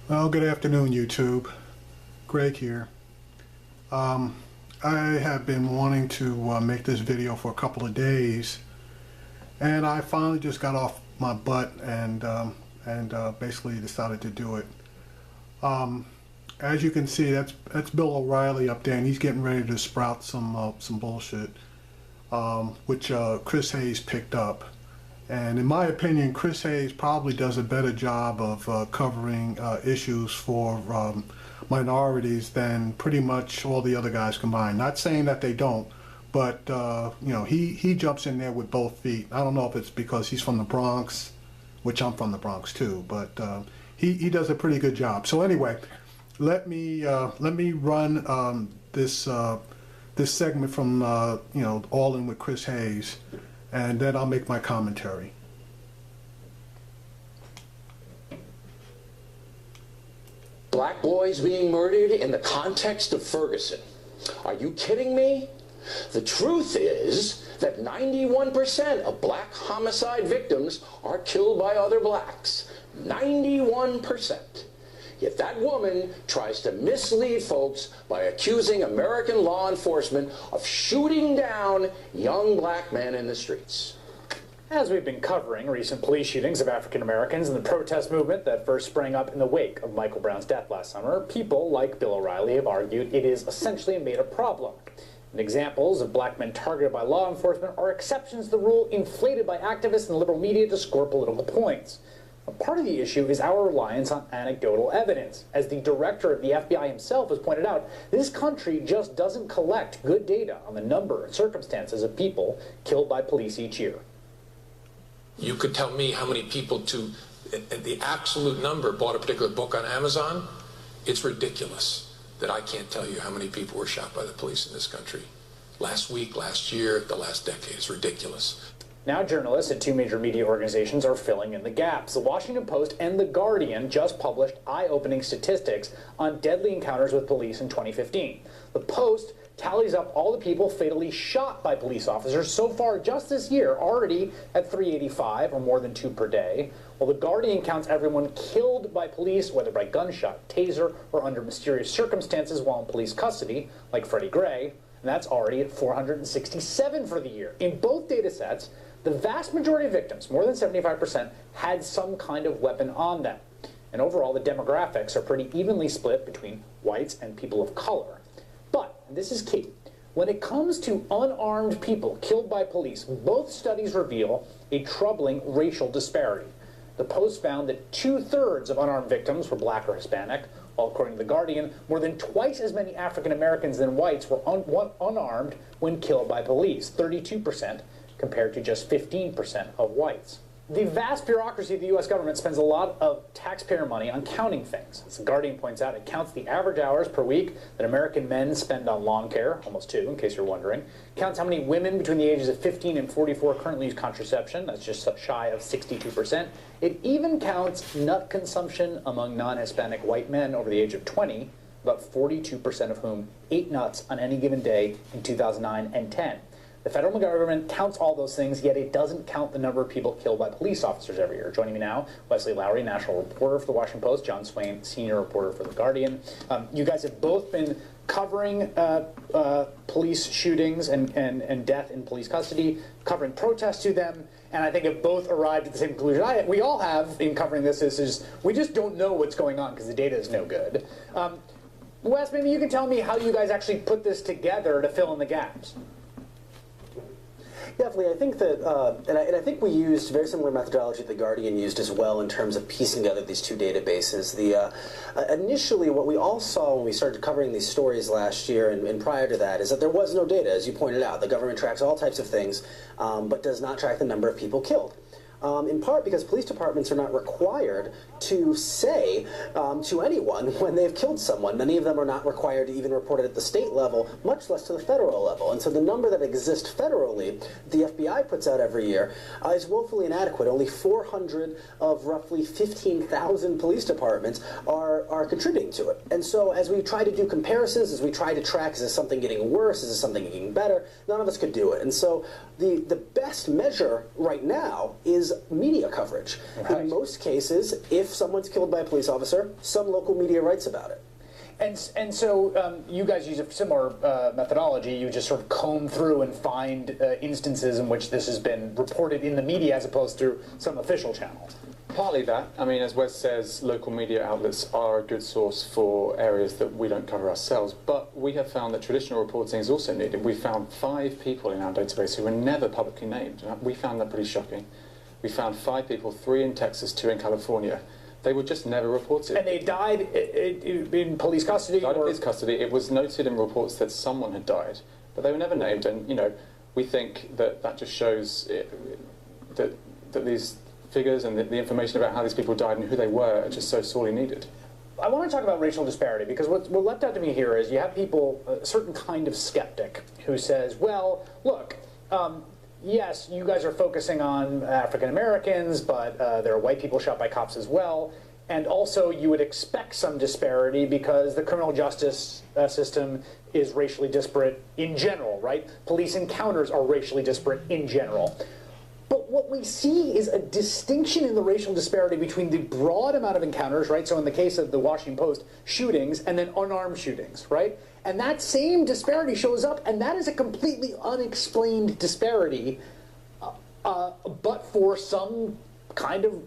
Well, good afternoon, YouTube. Greg here. I have been wanting to make this video for a couple of days, and I finally just got off my butt and basically decided to do it. As you can see, that's Bill O'Reilly up there, and he's getting ready to sprout some bullshit, which Chris Hayes picked up. And in my opinion, Chris Hayes probably does a better job of covering issues for minorities than pretty much all the other guys combined. Not saying that they don't, but you know, he jumps in there with both feet. I don't know if it's because he's from the Bronx, which I'm from the Bronx too, but he does a pretty good job. So anyway, let me run this segment from you know, All In with Chris Hayes, and then I'll make my commentary. Black boys being murdered in the context of Ferguson. Are you kidding me? The truth is that 91% of black homicide victims are killed by other blacks. 91%. Yet that woman tries to mislead folks by accusing American law enforcement of shooting down young black men in the streets. As we've been covering recent police shootings of African Americans and the protest movement that first sprang up in the wake of Michael Brown's death last summer, people like Bill O'Reilly have argued it is essentially a made-up problem. And examples of black men targeted by law enforcement are exceptions to the rule inflated by activists and liberal media to score political points. A part of the issue is our reliance on anecdotal evidence. As the director of the FBI himself has pointed out, this country just doesn't collect good data on the number and circumstances of people killed by police each year. You could tell me how many people the absolute number bought a particular book on Amazon. It's ridiculous that I can't tell you how many people were shot by the police in this country. Last week, last year, the last decade. It's ridiculous. Now journalists at two major media organizations are filling in the gaps. The Washington Post and The Guardian just published eye-opening statistics on deadly encounters with police in 2015. The Post tallies up all the people fatally shot by police officers so far just this year, already at 385, or more than 2 per day, while The Guardian counts everyone killed by police, whether by gunshot, taser, or under mysterious circumstances while in police custody, like Freddie Gray, and that's already at 467 for the year. In both data sets, the vast majority of victims, more than 75%, had some kind of weapon on them. And overall, the demographics are pretty evenly split between whites and people of color. But, and this is key, when it comes to unarmed people killed by police, both studies reveal a troubling racial disparity. The Post found that 2/3 of unarmed victims were black or Hispanic, while according to The Guardian, more than twice as many African Americans than whites were unarmed when killed by police, 32%. Compared to just 15% of whites. The vast bureaucracy of the U.S. government spends a lot of taxpayer money on counting things. As The Guardian points out, it counts the average hours per week that American men spend on lawn care, almost 2, in case you're wondering. Counts how many women between the ages of 15 and 44 currently use contraception. That's just shy of 62%. It even counts nut consumption among non-Hispanic white men over the age of 20, about 42% of whom ate nuts on any given day in 2009 and 10. The federal government counts all those things, yet it doesn't count the number of people killed by police officers every year. Joining me now, Wesley Lowery, national reporter for The Washington Post, John Swain, senior reporter for The Guardian. You guys have both been covering police shootings and death in police custody, covering protests to them, and I think have both arrived at the same conclusion we all have in covering this is we just don't know what's going on because the data is no good. Wes, maybe you can tell me how you guys actually put this together to fill in the gaps. Definitely. I think that, and I think we used very similar methodology that The Guardian used as well in terms of piecing together these two databases. Initially, what we all saw when we started covering these stories last year and prior to that is that there was no data, as you pointed out. The government tracks all types of things, but does not track the number of people killed. In part because police departments are not required to say to anyone when they've killed someone. Many of them are not required to even report it at the state level, much less to the federal level. And so the number that exists federally, the FBI puts out every year, is woefully inadequate. Only 400 of roughly 15,000 police departments are contributing to it. And so as we try to do comparisons, as we try to track, is this something getting worse, is this something getting better, none of us could do it. And so the best measure right now is media coverage. Right. In most cases, if someone's killed by a police officer, some local media writes about it. And so you guys use a similar methodology. You just sort of comb through and find instances in which this has been reported in the media as opposed to some official channel. Partly that. I mean, as Wes says, local media outlets are a good source for areas that we don't cover ourselves. But we have found that traditional reporting is also needed. We found 5 people in our database who were never publicly named. We found that pretty shocking. We found 5 people, 3 in Texas, 2 in California. They were just never reported. And they died in police custody? Died in police custody. It was noted in reports that someone had died, but they were never named. And, you know, we think that that just shows that these figures and the information about how these people died and who they were are just so sorely needed. I want to talk about racial disparity, because what leapt out to me here is you have people, a certain kind of skeptic, who says, well, look, yes, you guys are focusing on African Americans, but there are white people shot by cops as well. And also you would expect some disparity because the criminal justice system is racially disparate in general, right? Police encounters are racially disparate in general. But what we see is a distinction in the racial disparity between the broad amount of encounters, right? So in the case of the Washington Post, shootings, and then unarmed shootings, right? And that same disparity shows up, and that is a completely unexplained disparity, but for some kind of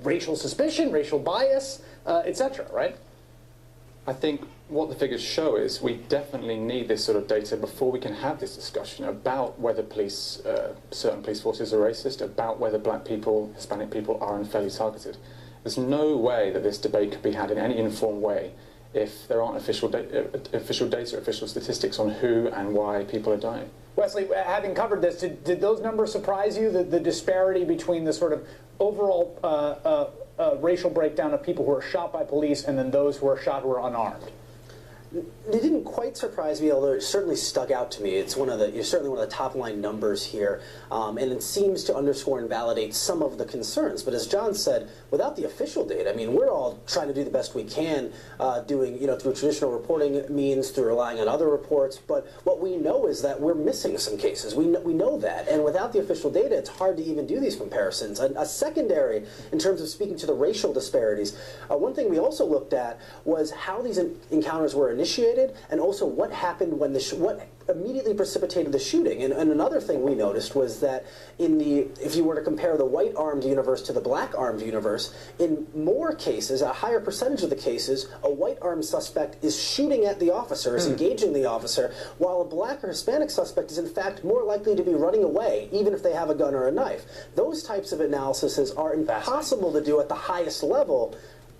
racial suspicion, racial bias, etc., right? I think what the figures show is we definitely need this sort of data before we can have this discussion about whether police, certain police forces are racist, about whether black people, Hispanic people are unfairly targeted. There's no way that this debate could be had in any informed way if there aren't official data, official statistics on who and why people are dying. Wesley, having covered this, did those numbers surprise you, the disparity between the sort of overall racial breakdown of people who are shot by police and then those who are shot who are unarmed? It didn't quite surprise me, although it certainly stuck out to me. It's certainly one of the top line numbers here, and it seems to underscore and validate some of the concerns. But as John said, without the official data, I mean, we're all trying to do the best we can, doing through traditional reporting means, through relying on other reports. But what we know is that we're missing some cases. We know that, and without the official data, it's hard to even do these comparisons. A secondary, in terms of speaking to the racial disparities, one thing we also looked at was how these encounters were initiated, and also what happened when what immediately precipitated the shooting. And another thing we noticed was that if you were to compare the white armed universe to the black armed universe, in more cases, a higher percentage of the cases, a white armed suspect is shooting at the officer, is engaging the officer, while a black or Hispanic suspect is in fact more likely to be running away, even if they have a gun or a knife. Those types of analyses are impossible to do at the highest level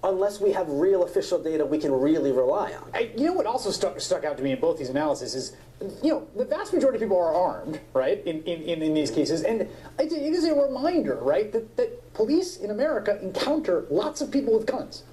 unless we have real official data we can really rely on. You know what also stuck out to me in both these analyses is, the vast majority of people are armed, right, in these cases, and it is a reminder, right, that police in America encounter lots of people with guns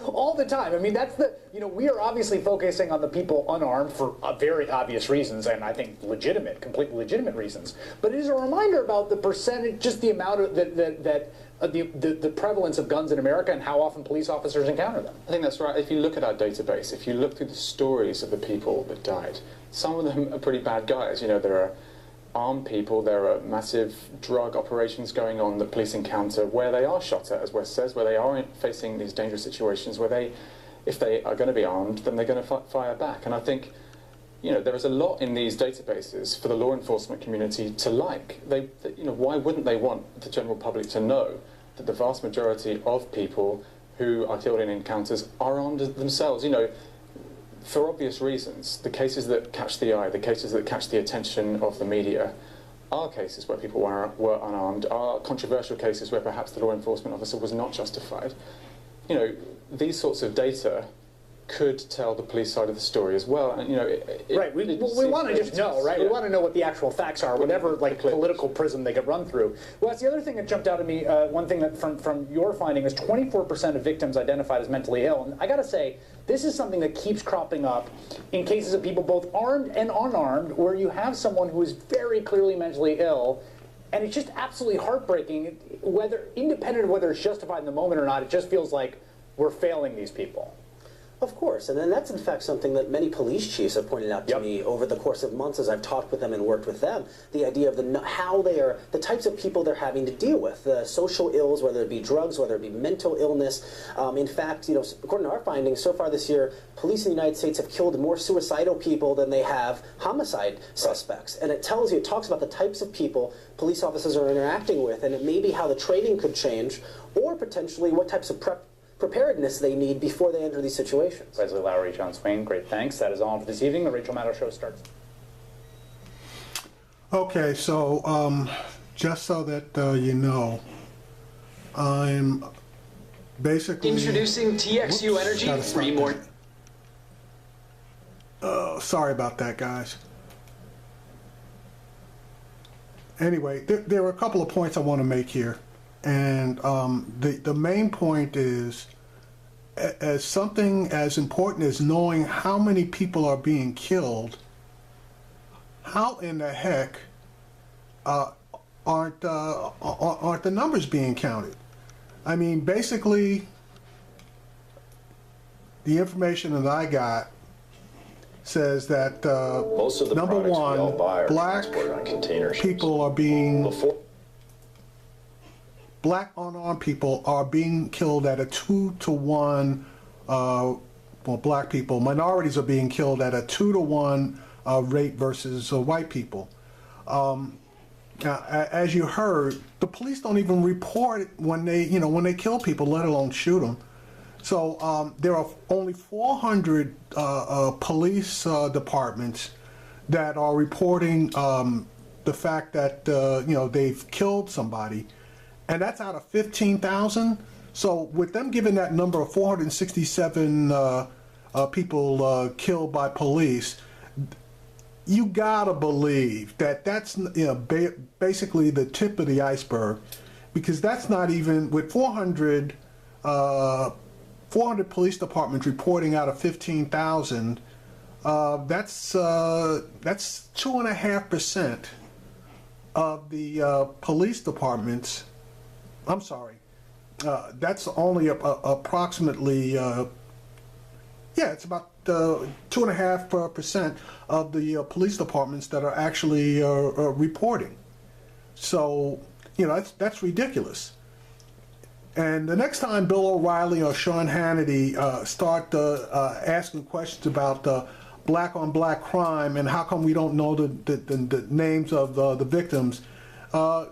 all the time. I mean, that's we are obviously focusing on the people unarmed for very obvious reasons, and I think completely legitimate reasons. But it is a reminder about the percentage, just the amount of the prevalence of guns in America and how often police officers encounter them. I think that's right. If you look at our database, if you look through the stories of the people that died, some of them are pretty bad guys. There are armed people, there are massive drug operations going on that police encounter where they are shot at, as Wes says, where they are facing these dangerous situations where if they are going to be armed, then they're going to fire back. And I think there is a lot in these databases for the law enforcement community to like. Why wouldn't they want the general public to know that the vast majority of people who are killed in encounters are armed themselves? For obvious reasons, the cases that catch the eye, the cases that catch the attention of the media, are cases where people were unarmed, are controversial cases where perhaps the law enforcement officer was not justified. These sorts of data could tell the police side of the story as well, and right. We want to just know, right? Yeah. We want to know what the actual facts are, whatever political prism they get run through. Well, that's the other thing that jumped out at me. One thing that from your finding is 24% of victims identified as mentally ill, and I got to say, this is something that keeps cropping up in cases of people both armed and unarmed, where you have someone who is very clearly mentally ill. And it's just absolutely heartbreaking, independent of whether it's justified in the moment or not. It just feels like we're failing these people. Of course, and then that's in fact something that many police chiefs have pointed out to me over the course of months as I've talked with them and worked with them. The idea of the types of people they're having to deal with, the social ills, whether it be drugs, whether it be mental illness. In fact, according to our findings, so far this year, police in the United States have killed more suicidal people than they have homicide suspects. And it talks about the types of people police officers are interacting with, and it may be how the training could change, or potentially what types of preparedness they need before they enter these situations. Leslie Lowery, John Swain, great thanks. That is all for this evening. The Rachel Maddow Show starts. Okay, so just so that you know, I'm basically introducing TXU Energy 3 more. Sorry about that, guys. Anyway, there are a couple of points I want to make here. And the main point is, as something as important as knowing how many people are being killed, how in the heck aren't the numbers being counted? I mean, basically, the information that I got says that most of the number one, we all buy are black transported on container ships. people are being black unarmed people are being killed at a 2-to-1, well, black people, minorities are being killed at a 2-to-1 rate versus white people. As you heard, the police don't even report when they kill people, let alone shoot them. So there are only 400 police departments that are reporting the fact that they've killed somebody. And that's out of 15,000. So with them giving that number of 467 people killed by police, you gotta believe that that's basically the tip of the iceberg, because that's not even with 400 police departments reporting out of 15,000. That's 2.5% of the police departments. I'm sorry, that's only approximately, it's about 2.5% of the police departments that are actually reporting. So, that's ridiculous. And the next time Bill O'Reilly or Sean Hannity start asking questions about black on black crime and how come we don't know the names of the victims,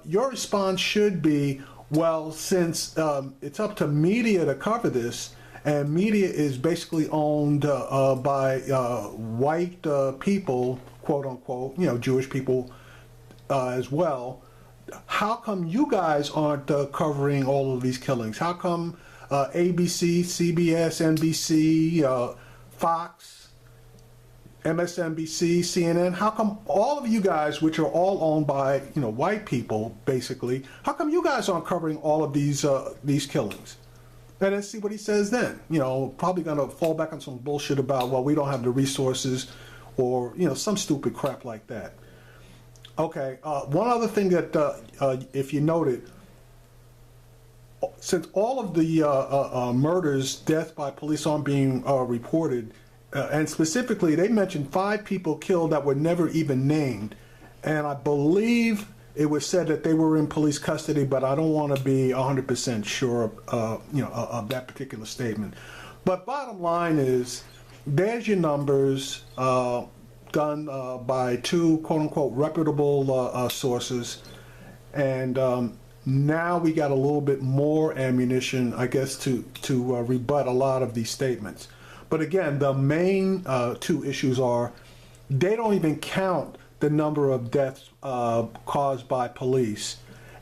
your response should be, well, since it's up to media to cover this, and media is basically owned by white people, quote unquote, Jewish people as well, how come you guys aren't covering all of these killings? How come ABC, CBS, NBC, Fox, MSNBC, CNN, how come all of you guys, which are all owned by white people basically, how come you guys aren't covering all of these killings? And let's see what he says then. Probably gonna fall back on some bullshit about, well, we don't have the resources, or some stupid crap like that. Okay, one other thing that if you noted, since all of the murders, deaths by police aren't being reported, and specifically, they mentioned 5 people killed that were never even named. And I believe it was said that they were in police custody, but I don't want to be 100% sure of that particular statement. But bottom line is, there's your numbers done by 2 quote-unquote reputable sources. And now we got a little bit more ammunition, I guess, to rebut a lot of these statements. But again, the main 2 issues are, they don't even count the number of deaths caused by police.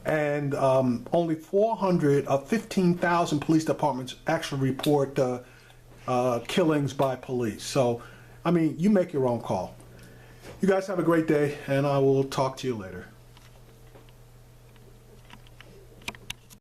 And only 400 of 15,000 police departments actually report killings by police. So, I mean, you make your own call. You guys have a great day, and I will talk to you later.